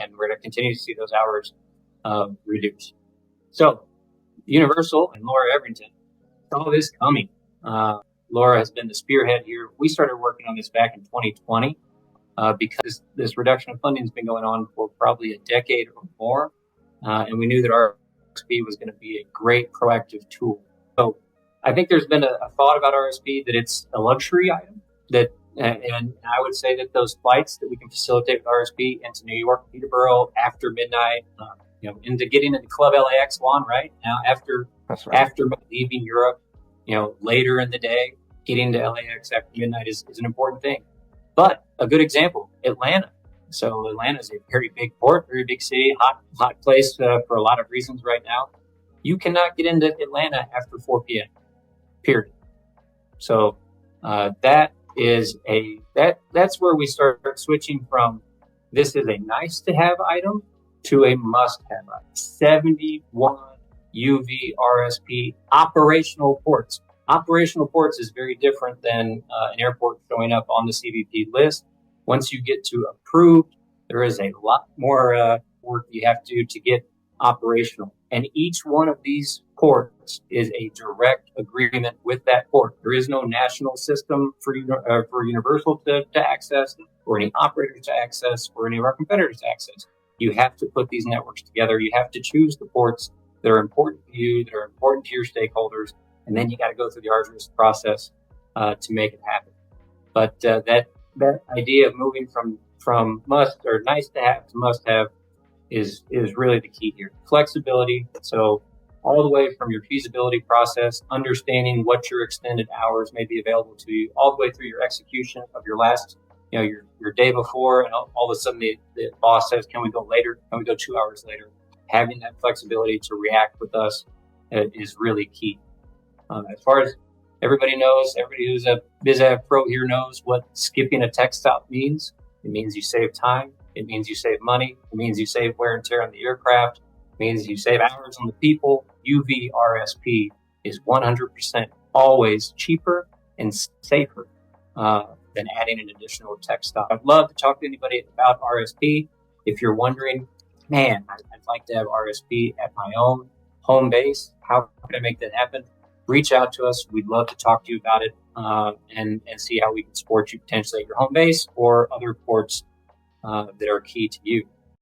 and we're going to continue to see those hours reduce. So Universal and Laura Everington saw this coming. Laura has been the spearhead here. We started working on this back in 2020 because this reduction of funding has been going on for probably a decade or more. And we knew that RSP was going to be a great proactive tool. So I think there's been a thought about RSP that it's a luxury item, and I would say that those flights that we can facilitate with RSP into New York, Peterborough after midnight, into getting into Club LAX lawn right now after leaving Europe, later in the day, getting to LAX after midnight is an important thing. But a good example, Atlanta. So Atlanta is a very big port, very big city, hot place for a lot of reasons right now. You cannot get into Atlanta after 4 p.m. Period. So that's where we start switching from this is a nice to have item to a must have item. 71 UV RSP operational ports. Operational ports is very different than an airport showing up on the CBP list. Once you get to approved, there is a lot more work you have to do to get operational. And each one of these ports is a direct agreement with that port. There is no national system for Universal to access, or any operators to access, or any of our competitors to access. You have to put these networks together. You have to choose the ports that are important to you, that are important to your stakeholders, and then you got to go through the arduous process to make it happen. But that idea of moving from must or nice to have to must have is really the key here. Flexibility. So all the way from your feasibility process, understanding what your extended hours may be available to you, all the way through your execution of your last, your day before, and all of a sudden the boss says, can we go later? Can we go 2 hours later? Having that flexibility to react with us is really key. As far as everybody knows, everybody who's a BizAv pro here knows what skipping a tech stop means. It means you save time. It means you save money. It means you save wear and tear on the aircraft. It means you save hours on the people. UV RSP is 100% always cheaper and safer than adding an additional tech stop. I'd love to talk to anybody about RSP. If you're wondering, man, I'd like to have RSP at my own home base. How can I make that happen? Reach out to us. We'd love to talk to you about it and see how we can support you potentially at your home base or other ports that are key to you.